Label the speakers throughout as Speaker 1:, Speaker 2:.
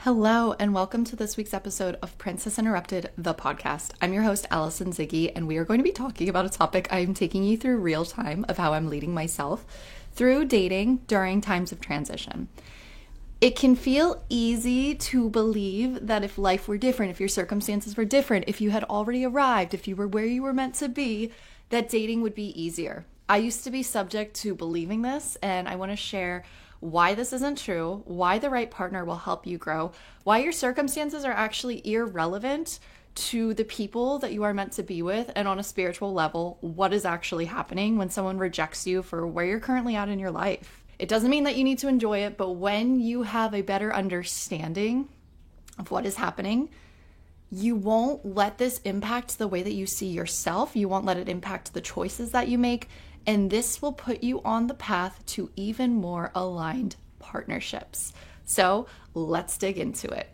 Speaker 1: Hello, and welcome to this week's episode of Princess Interrupted, the podcast. I'm your host, Allison Ziggy, and we are going to be talking about a topic I am taking you through real time of how I'm leading myself through dating during times of transition. It can feel easy to believe that if life were different, if your circumstances were different, if you had already arrived, if you were where you were meant to be, that dating would be easier. I used to be subject to believing this, and I want to share why this isn't true, why the right partner will help you grow, why your circumstances are actually irrelevant to the people that you are meant to be with, and on a spiritual level, what is actually happening when someone rejects you for where you're currently at in your life. It doesn't mean that you need to enjoy it, but when you have a better understanding of what is happening, you won't let this impact the way that you see yourself. You won't let it impact the choices that you make. And this will put you on the path to even more aligned partnerships. So let's dig into it.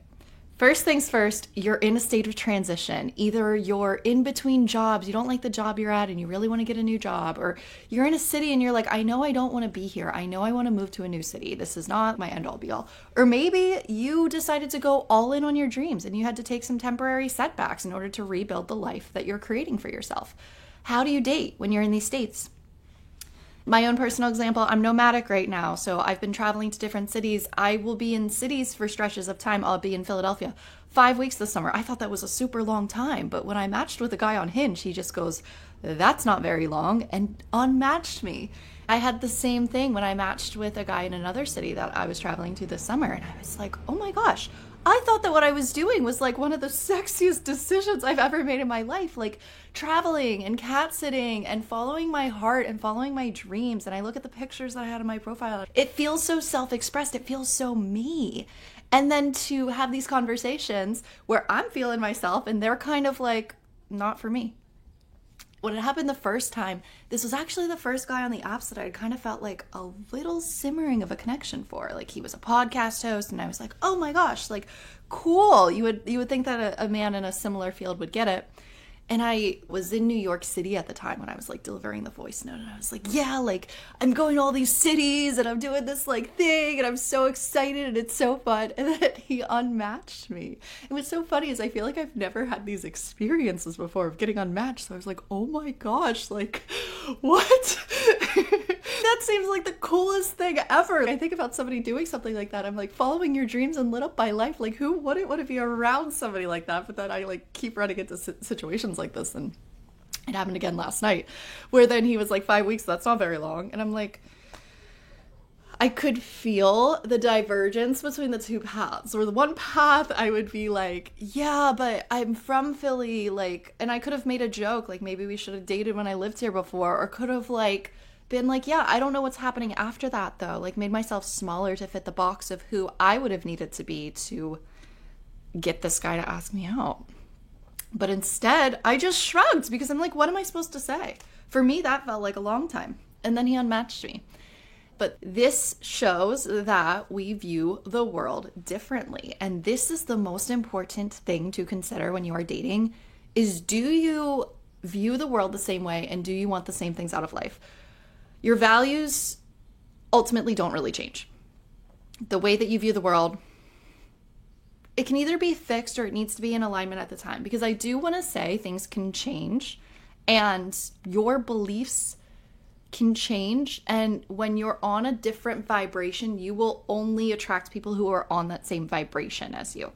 Speaker 1: First things first, you're in a state of transition. Either you're in between jobs, you don't like the job you're at and you really want to get a new job, or you're in a city and you're like, I know I don't want to be here. I know I want to move to a new city. This is not my end all be all. Or maybe you decided to go all in on your dreams and you had to take some temporary setbacks in order to rebuild the life that you're creating for yourself. How do you date when you're in these states? My own personal example, I'm nomadic right now, so I've been traveling to different cities. I will be in cities for stretches of time. I'll be in Philadelphia 5 weeks this summer. I thought that was a super long time, but when I matched with a guy on Hinge, he just goes, that's not very long, and unmatched me. I had the same thing when I matched with a guy in another city that I was traveling to this summer, and I was like, oh my gosh, I thought that what I was doing was like one of the sexiest decisions I've ever made in my life, like traveling and cat sitting and following my heart and following my dreams. And I look at the pictures that I had on my profile. It feels so self-expressed. It feels so me. And then to have these conversations where I'm feeling myself and they're kind of like, not for me. When it happened the first time, this was actually the first guy on the apps that I kind of felt like a little simmering of a connection for. Like he was a podcast host and I was like, oh my gosh, like cool. You would think that a man in a similar field would get it. And I was in New York City at the time when I was like delivering the voice note. And I was like, yeah, like I'm going to all these cities and I'm doing this like thing and I'm so excited and it's so fun. And then he unmatched me. It was so funny is I feel like I've never had these experiences before of getting unmatched. So I was like, oh my gosh, like what? That seems like the coolest thing ever. I think about somebody doing something like that. I'm like following your dreams and lit up by life. Like who wouldn't want to be around somebody like that? But then I like keep running into situations like this. And it happened again last night where then he was like 5 weeks. That's not very long. And I'm like, I could feel the divergence between the two paths. Where the one path I would be like, yeah, but I'm from Philly. Like, and I could have made a joke. Like maybe we should have dated when I lived here before, or could have like been like, yeah, I don't know what's happening after that though. Like made myself smaller to fit the box of who I would have needed to be to get this guy to ask me out. But instead, I just shrugged because I'm like, what am I supposed to say? For me, that felt like a long time. And then he unmatched me. But this shows that we view the world differently. And this is the most important thing to consider when you are dating is, do you view the world the same way and do you want the same things out of life? Your values ultimately don't really change. The way that you view the world, it can either be fixed or it needs to be in alignment at the time. Because I do want to say things can change and your beliefs can change. And when you're on a different vibration, you will only attract people who are on that same vibration as you.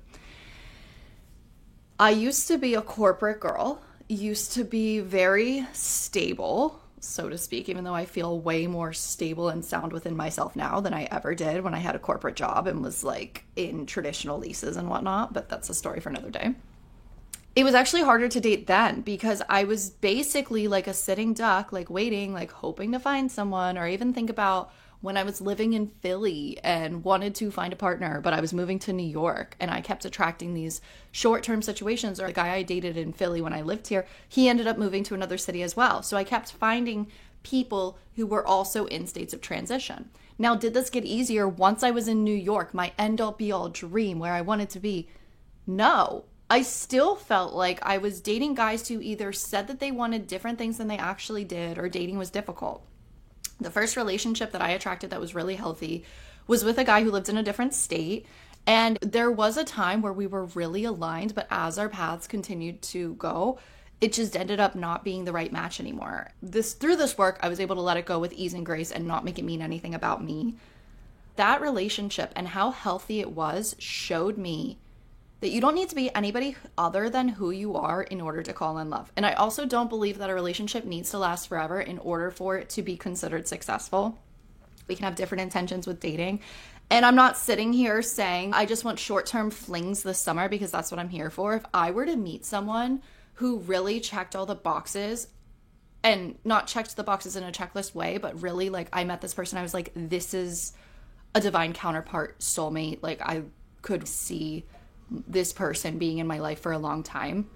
Speaker 1: I used to be a corporate girl, used to be very stable, so to speak, even though I feel way more stable and sound within myself now than I ever did when I had a corporate job and was like in traditional leases and whatnot, but that's a story for another day. It was actually harder to date then because I was basically like a sitting duck, like waiting, like hoping to find someone, or even think about when I was living in Philly and wanted to find a partner, but I was moving to New York and I kept attracting these short-term situations. Or the guy I dated in Philly when I lived here, he ended up moving to another city as well. So I kept finding people who were also in states of transition. Now, did this get easier once I was in New York, my end-all be-all dream where I wanted to be? No. I still felt like I was dating guys who either said that they wanted different things than they actually did, or dating was difficult. The first relationship that I attracted that was really healthy was with a guy who lived in a different state, And there was a time where we were really aligned, but as our paths continued to go, it just ended up not being the right match anymore. Through this work, I was able to let it go with ease and grace and not make it mean anything about me. That relationship and how healthy it was showed me that you don't need to be anybody other than who you are in order to call in love. And I also don't believe that a relationship needs to last forever in order for it to be considered successful. We can have different intentions with dating. And I'm not sitting here saying I just want short-term flings this summer, because that's what I'm here for. If I were to meet someone who really checked all the boxes, and not checked the boxes in a checklist way, but really like I met this person, I was like, this is a divine counterpart, soulmate. Like I could see this person being in my life for a long time.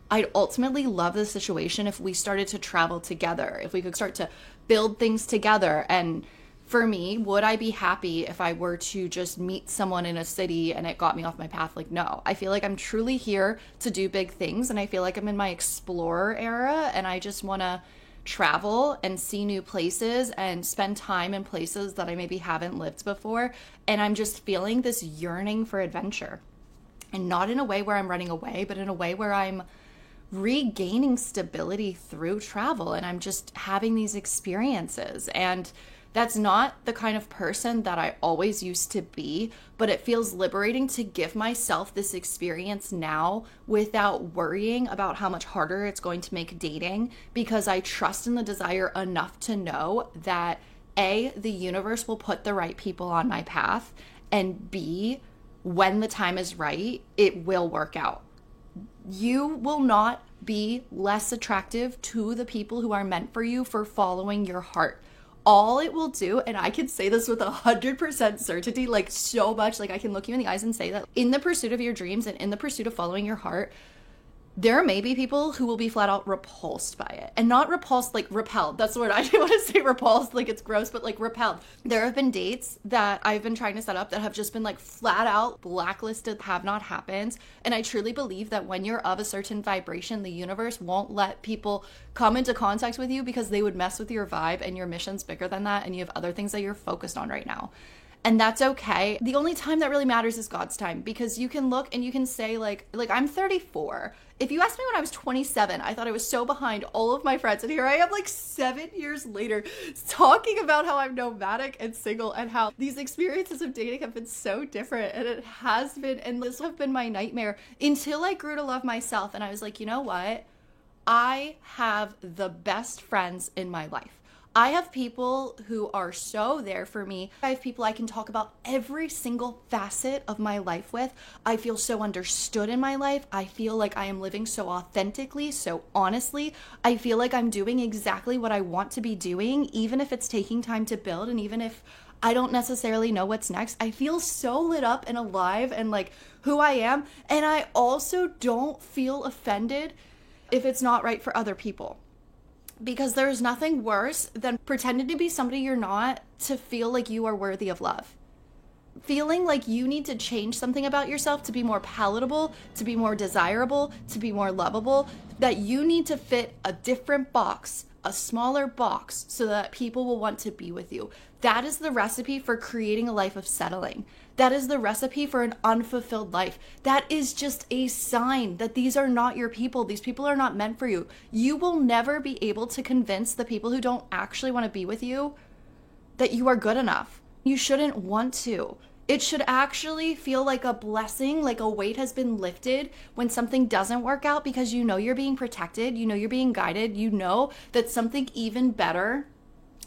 Speaker 1: I'd ultimately love the situation if we started to travel together, if we could start to build things together. And for me, would I be happy if I were to just meet someone in a city and it got me off my path? Like, no. I feel like I'm truly here to do big things, and I feel like I'm in my explorer era, and I just want to travel and see new places and spend time in places that I maybe haven't lived before. And I'm just feeling this yearning for adventure. And not in a way where I'm running away, but in a way where I'm regaining stability through travel. And I'm just having these experiences. And that's not the kind of person that I always used to be, but it feels liberating to give myself this experience now without worrying about how much harder it's going to make dating, because I trust in the desire enough to know that A, the universe will put the right people on my path, and B, when the time is right, it will work out. You will not be less attractive to the people who are meant for you for following your heart. All it will do, and I can say this with 100% certainty, like so much, like I can look you in the eyes and say that in the pursuit of your dreams and in the pursuit of following your heart, there may be people who will be flat out repulsed by it. And not repulsed, like repelled. That's the word. I didn't want to say repulsed, like it's gross, but like repelled. There have been dates that I've been trying to set up that have just been like flat out blacklisted, have not happened. And I truly believe that when you're of a certain vibration, the universe won't let people come into contact with you because they would mess with your vibe, and your mission's bigger than that, and you have other things that you're focused on right now. And that's okay. The only time that really matters is God's time, because you can look and you can say like I'm 34. If you asked me when I was 27, I thought I was so behind all of my friends. And here I am like 7 years later talking about how I'm nomadic and single, and how these experiences of dating have been so different. And it has been, and this have been my nightmare until I grew to love myself. And I was like, you know what? I have the best friends in my life. I have people who are so there for me. I have people I can talk about every single facet of my life with. I feel so understood in my life. I feel like I am living so authentically, so honestly. I feel like I'm doing exactly what I want to be doing, even if it's taking time to build, and even if I don't necessarily know what's next. I feel so lit up and alive and like who I am. And I also don't feel offended if it's not right for other people. Because there's nothing worse than pretending to be somebody you're not to feel like you are worthy of love. Feeling like you need to change something about yourself to be more palatable, to be more desirable, to be more lovable, that you need to fit a different box, a smaller box, so that people will want to be with you. That is the recipe for creating a life of settling. That is the recipe for an unfulfilled life. That is just a sign that these are not your people. These people are not meant for you. You will never be able to convince the people who don't actually want to be with you that you are good enough. You shouldn't want to. It should actually feel like a blessing, like a weight has been lifted when something doesn't work out, because you know you're being protected, you know you're being guided, you know that something even better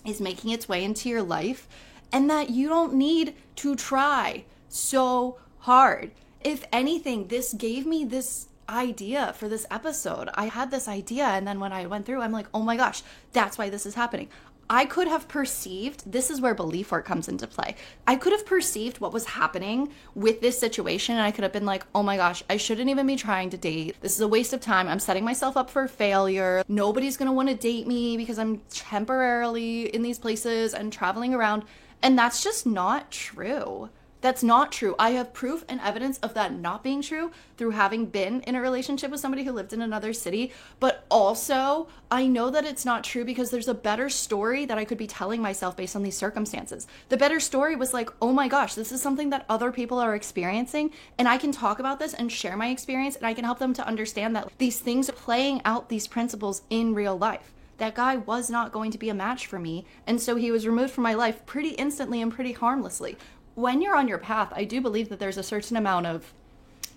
Speaker 1: is making its way into your life, and that you don't need to try so hard. If anything, this gave me this idea for this episode. I had this idea, and then when I went through, I'm like, oh my gosh, that's why this is happening. I could have perceived, this is where belief work comes into play. I could have perceived what was happening with this situation, and I could have been like, oh my gosh, I shouldn't even be trying to date. This is a waste of time. I'm setting myself up for failure. Nobody's going to want to date me because I'm temporarily in these places and traveling around. And that's just not true. That's not true. I have proof and evidence of that not being true through having been in a relationship with somebody who lived in another city. But also, I know that it's not true because there's a better story that I could be telling myself based on these circumstances. The better story was like, oh my gosh, this is something that other people are experiencing, and I can talk about this and share my experience, and I can help them to understand that these things are playing out these principles in real life. That guy was not going to be a match for me, and so he was removed from my life pretty instantly and pretty harmlessly. When you're on your path, I do believe that there's a certain amount of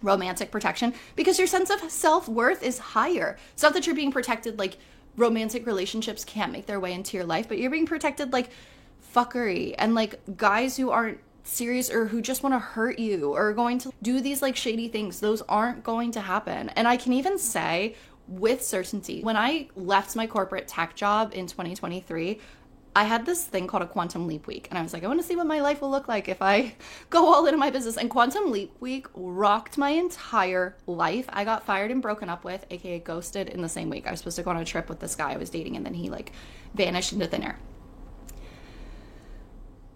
Speaker 1: romantic protection because your sense of self-worth is higher. It's not that you're being protected like romantic relationships can't make their way into your life, but you're being protected like fuckery and like guys who aren't serious or who just want to hurt you or are going to do these like shady things. Those aren't going to happen. And I can even say with certainty, when I left my corporate tech job in 2023, I had this thing called a Quantum Leap Week. And I was like, I want to see what my life will look like if I go all into my business. And Quantum Leap Week rocked my entire life. I got fired and broken up with, aka ghosted, in the same week. I was supposed to go on a trip with this guy I was dating, and then he like vanished into thin air.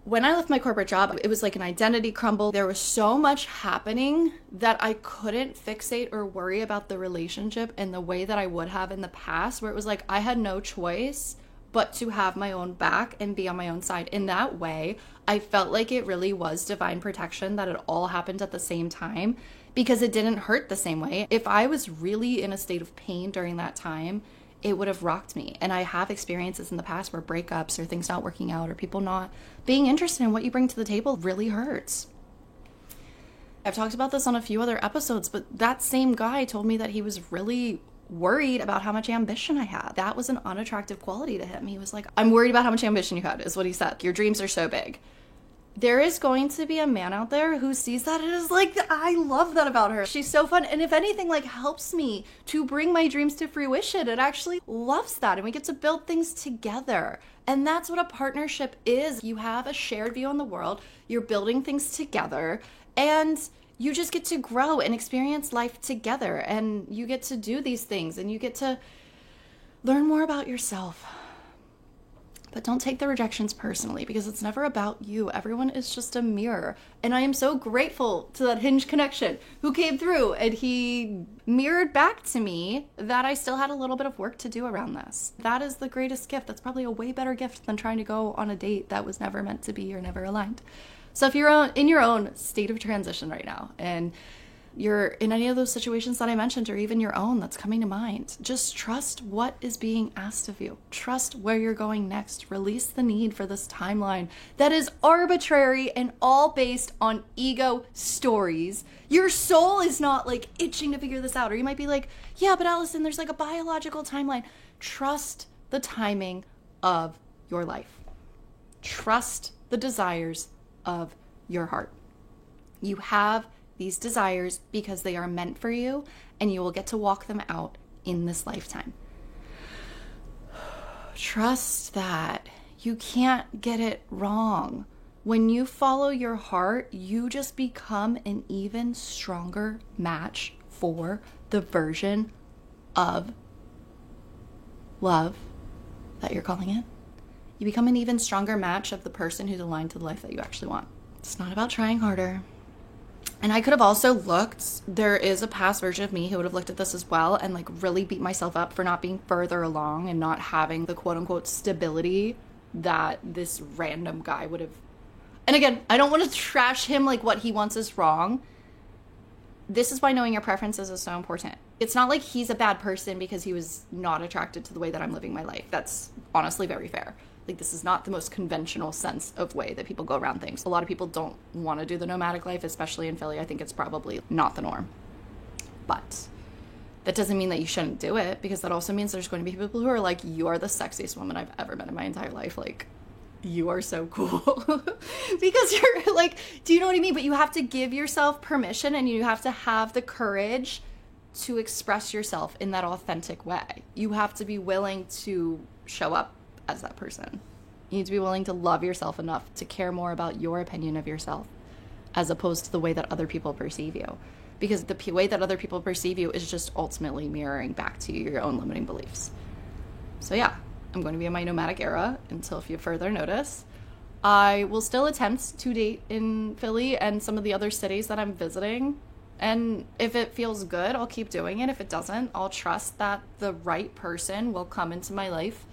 Speaker 1: When I left my corporate job, it was like an identity crumble. There was so much happening that I couldn't fixate or worry about the relationship in the way that I would have in the past, where it was like I had no choice but to have my own back and be on my own side. In that way, I felt like it really was divine protection that it all happened at the same time because it didn't hurt the same way. If I was really in a state of pain during that time, it would have rocked me. And I have experiences in the past where breakups or things not working out or people not being interested in what you bring to the table really hurts. I've talked about this on a few other episodes, but that same guy told me that he was really worried about how much ambition I had. That was an unattractive quality to him. He was like, I'm worried about how much ambition you had, is what he said. Your dreams are so big. There is going to be a man out there who sees that and is like, I love that about her. She's so fun. And if anything, like helps me to bring my dreams to fruition. It actually loves that. And we get to build things together. And that's what a partnership is. You have a shared view on the world. You're building things together. And you just get to grow and experience life together, and you get to do these things and you get to learn more about yourself. But don't take the rejections personally because it's never about you. Everyone is just a mirror. And I am so grateful to that Hinge connection who came through and he mirrored back to me that I still had a little bit of work to do around this. That is the greatest gift. That's probably a way better gift than trying to go on a date that was never meant to be or never aligned. So if you're in your own state of transition right now and you're in any of those situations that I mentioned or even your own that's coming to mind, just trust what is being asked of you. Trust where you're going next. Release the need for this timeline that is arbitrary and all based on ego stories. Your soul is not like itching to figure this out. Or you might be like, yeah, but Allison, there's like a biological timeline. Trust the timing of your life. Trust the desires of your heart. You have these desires because they are meant for you, and you will get to walk them out in this lifetime. Trust that you can't get it wrong. When you follow your heart, you just become an even stronger match for the version of love that you're calling it. You become an even stronger match of the person who's aligned to the life that you actually want. It's not about trying harder. And I could have also looked, there is a past version of me who would have looked at this as well and like really beat myself up for not being further along and not having the quote unquote stability that this random guy would have. And again, I don't want to trash him like what he wants is wrong. This is why knowing your preferences is so important. It's not like he's a bad person because he was not attracted to the way that I'm living my life. That's honestly very fair. Like, this is not the most conventional sense of way that people go around things. A lot of people don't want to do the nomadic life, especially in Philly. I think it's probably not the norm. But that doesn't mean that you shouldn't do it, because that also means there's going to be people who are like, you are the sexiest woman I've ever met in my entire life. Like, you are so cool. Because you're like, do you know what I mean? But you have to give yourself permission, and you have to have the courage to express yourself in that authentic way. You have to be willing to show up as that person. You need to be willing to love yourself enough to care more about your opinion of yourself as opposed to the way that other people perceive you. Because the way that other people perceive you is just ultimately mirroring back to you your own limiting beliefs. So yeah, I'm going to be in my nomadic era until further notice. I will still attempt to date in Philly and some of the other cities that I'm visiting. And if it feels good, I'll keep doing it. If it doesn't, I'll trust that the right person will come into my life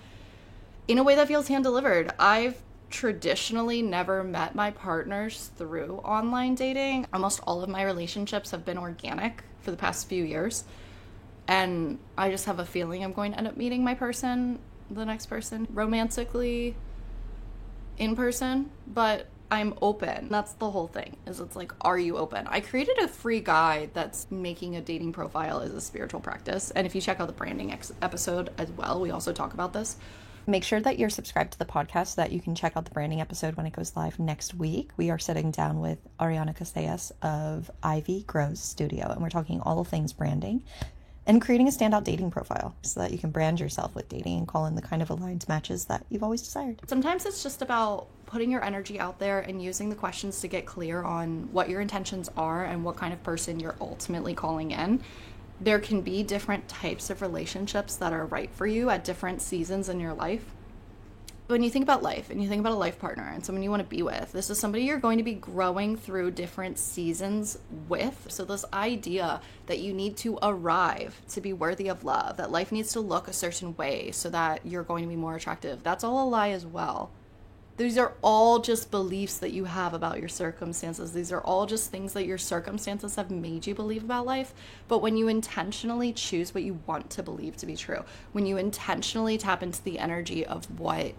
Speaker 1: in a way that feels hand delivered. I've traditionally never met my partners through online dating. Almost all of my relationships have been organic for the past few years. And I just have a feeling I'm going to end up meeting the next person, romantically, in person, but I'm open. That's the whole thing, is it's like, are you open? I created a free guide that's making a dating profile is a spiritual practice. And if you check out the branding episode as well, we also talk about this. Make sure that you're subscribed to the podcast so that you can check out the branding episode when it goes live next week. We are sitting down with Ariana Casellas of Ivy Grows Studio, and we're talking all things branding and creating a standout dating profile so that you can brand yourself with dating and call in the kind of aligned matches that you've always desired. Sometimes it's just about putting your energy out there and using the questions to get clear on what your intentions are and what kind of person you're ultimately calling in. There can be different types of relationships that are right for you at different seasons in your life. When you think about life and you think about a life partner and someone you want to be with, this is somebody you're going to be growing through different seasons with. So this idea that you need to arrive to be worthy of love, that life needs to look a certain way so that you're going to be more attractive, that's all a lie as well. These are all just beliefs that you have about your circumstances. These are all just things that your circumstances have made you believe about life. But when you intentionally choose what you want to believe to be true, when you intentionally tap into the energy of what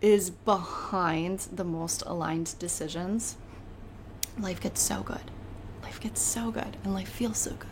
Speaker 1: is behind the most aligned decisions, life gets so good. Life gets so good, and life feels so good.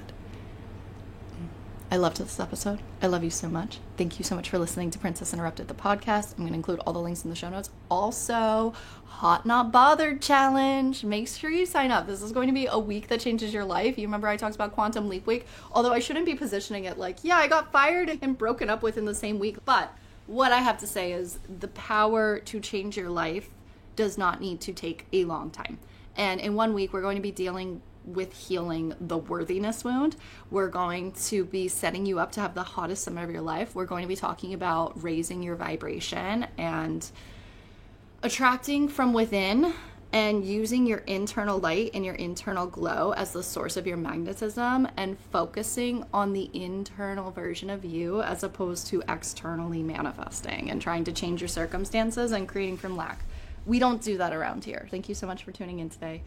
Speaker 1: I loved this episode. I love you so much. Thank you so much for listening to Princess Interrupted, the podcast. I'm going to include all the links in the show notes. Also, Hot Not Bothered Challenge. Make sure you sign up. This is going to be a week that changes your life. You remember I talked about Quantum Leap Week? Although I shouldn't be positioning it like, yeah, I got fired and broken up with in the same week. But what I have to say is the power to change your life does not need to take a long time. And in 1 week, we're going to be dealing with healing the worthiness wound. We're going to be setting you up to have the hottest summer of your life. We're going to be talking about raising your vibration and attracting from within and using your internal light and your internal glow as the source of your magnetism and focusing on the internal version of you as opposed to externally manifesting and trying to change your circumstances and creating from lack. We don't do that around here. Thank you so much for tuning in today.